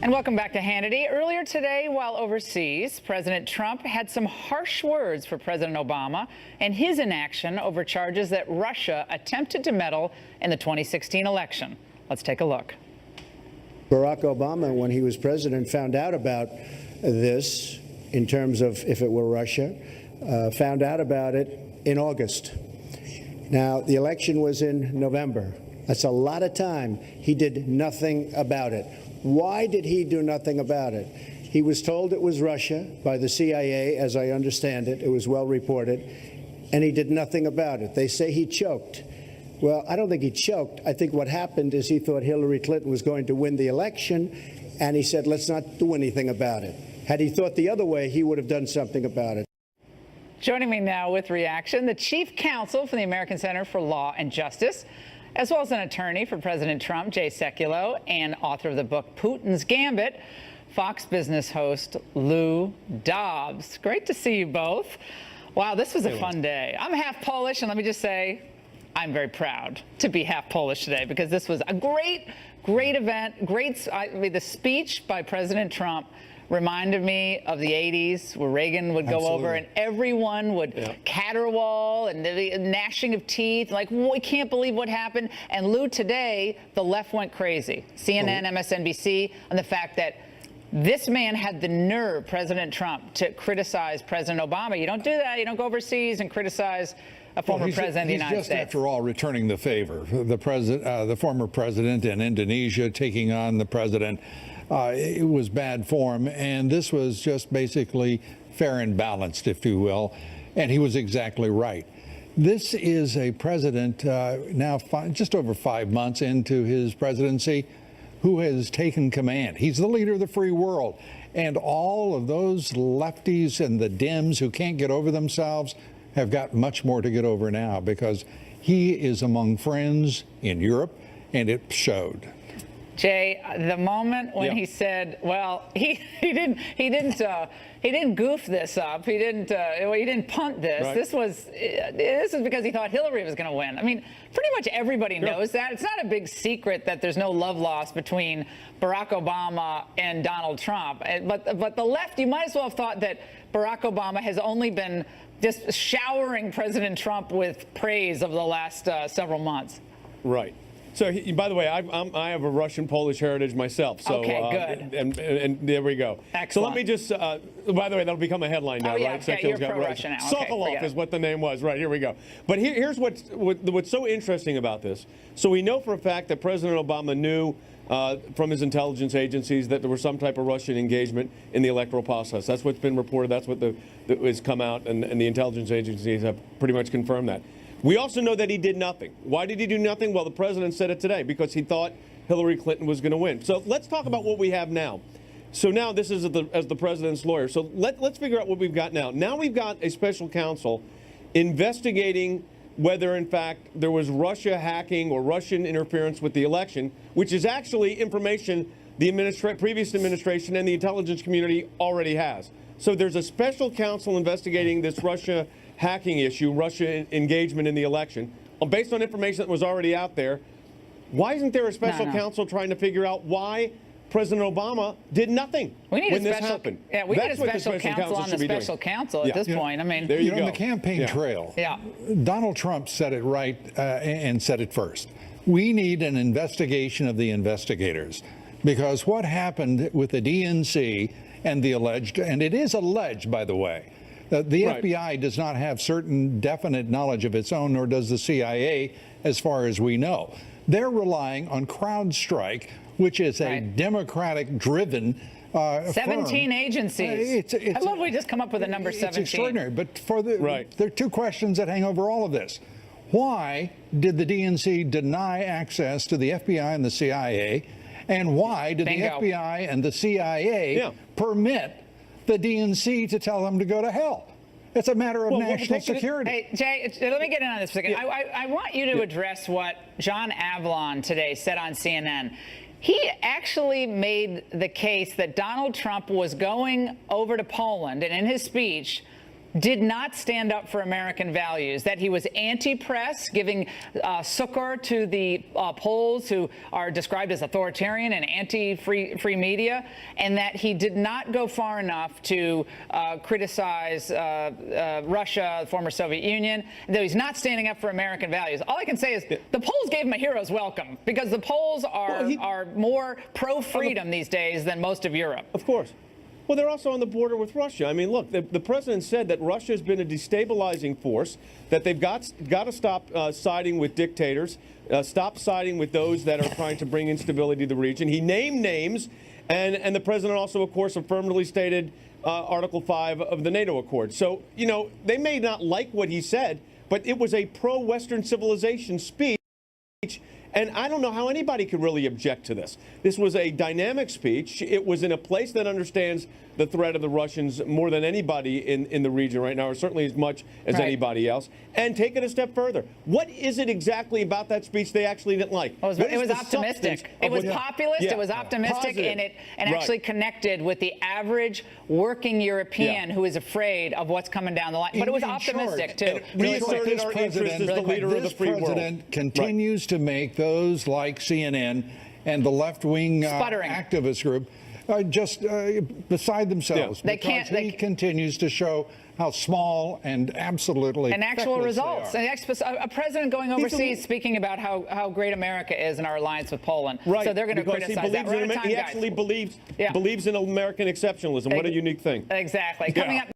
And welcome back to Hannity. Earlier today, while overseas, President Trump had some harsh words for President Obama and his inaction over charges that Russia attempted to meddle in the 2016 election. Let's take a look. Barack Obama, when he was president, found out about this in terms of if it were Russia, found out about it in August. Now, the election was in November. That's a lot of time. He did nothing about it. Why did he do nothing about it? He was told it was Russia by the CIA, as I understand it. It was well reported, and he did nothing about it. They say he choked. Well, I don't think he choked. I think what happened is he thought Hillary Clinton was going to win the election, and he said, let's not do anything about it. Had he thought the other way, he would have done something about it. Joining me now with reaction, the chief counsel for the American Center for Law and Justice, as well as an attorney for President Trump, Jay Sekulow, and author of the book Putin's Gambit, Fox Business host Lou Dobbs. Great to see you both. Wow, this was a fun day. I'm half Polish, and let me just say, I'm very proud to be half Polish today because this was a great event. The speech by President Trump reminded me of the 80s where Reagan would go over and everyone would caterwaul and the gnashing of teeth, like, we can't believe what happened. And Lou, today, the left went crazy. CNN, MSNBC, on the fact that this man had the nerve, President Trump, to criticize President Obama. You don't do that. You don't go overseas and criticize a former president of the United States. He's just, after all, returning the favor. The former president in Indonesia taking on the president. It was bad form, and this was just basically fair and balanced, if you will, and he was exactly right. This is a president now just over 5 months into his presidency who has taken command. He's the leader of the free world, and all of those lefties and the Dems who can't get over themselves have got much more to get over now because he is among friends in Europe, and it showed. Jay, the moment when he said, well, he didn't goof this up. He didn't punt this. Right. This is because he thought Hillary was going to win. I mean, pretty much everybody knows that. It's not a big secret that there's no love lost between Barack Obama and Donald Trump. But the left, you might as well have thought that Barack Obama has only been just showering President Trump with praise over the last several months. Right. So, by the way, I have a Russian-Polish heritage myself. So, okay, good. And there we go. Excellent. So let me just, by the way, that'll become a headline now, yeah, right? Okay, you're pro-Russian now. Sokolov is what the name was. Right, here we go. But here's what's so interesting about this. So we know for a fact that President Obama knew from his intelligence agencies that there was some type of Russian engagement in the electoral process. That's what's been reported. That's what has come out, and the intelligence agencies have pretty much confirmed that. We also know that he did nothing. Why did he do nothing? Well, the president said it today, because he thought Hillary Clinton was going to win. So let's talk about what we have now. So now this is as the president's lawyer. So let's figure out what we've got now. Now we've got a special counsel investigating whether, in fact, there was Russia hacking or Russian interference with the election, which is actually information the previous administration and the intelligence community already has. So there's a special counsel investigating this Russia hacking issue, Russia engagement in the election, based on information that was already out there. Why isn't there a special counsel trying to figure out why President Obama did nothing when this happened? Yeah, we need a special counsel on the special counsel at this point. I mean, there you go. On the campaign trail, Donald Trump said it right and said it first. We need an investigation of the investigators, because what happened with the DNC and the alleged, and it is alleged, by the way, the FBI does not have certain definite knowledge of its own, nor does the CIA, as far as we know. They're relying on CrowdStrike, which is a Democratic-driven 17 firm. agencies. I love we just come up with a number 17. It's extraordinary. But there are two questions that hang over all of this. Why did the DNC deny access to the FBI and the CIA? And why did the FBI and the CIA permit the DNC to tell them to go to hell? It's a matter of national security. Hey, Jay, let me get in on this for a second. I want you to address what John Avlon today said on CNN. He actually made the case that Donald Trump was going over to Poland, and in his speech, did not stand up for American values, that he was anti-press, giving succor to the Poles who are described as authoritarian and anti-free media, and that he did not go far enough to criticize Russia, the former Soviet Union, though he's not standing up for American values. All I can say is the Poles gave him a hero's welcome, because the Poles are more pro-freedom these days than most of Europe. Of course. Well, they're also on the border with Russia. I mean, look, the president said that Russia has been a destabilizing force, that they've got to stop siding with dictators, stop siding with those that are trying to bring instability to the region. He named names, and the president also, of course, affirmatively stated Article 5 of the NATO Accord. So, you know, they may not like what he said, but it was a pro-Western civilization speech. And I don't know how anybody could really object to this. This was a dynamic speech. It was in a place that understands the threat of the Russians more than anybody in the region right now, or certainly as much as anybody else. And take it a step further. What is it exactly about that speech they actually didn't like? It was optimistic. It was populist. It was optimistic, and it actually connected with the average working European who is afraid of what's coming down the line. But it was optimistic too. Reasserted our interest as the leader of the free world. This president continues to make those like CNN and the left-wing activist group just beside themselves. They can't. He continues to show how small and absolutely and actual results. A president going overseas speaking about how great America is in our alliance with Poland. Right. So they're going to criticize that. He actually believes in American exceptionalism. What a unique thing. Exactly. Coming up.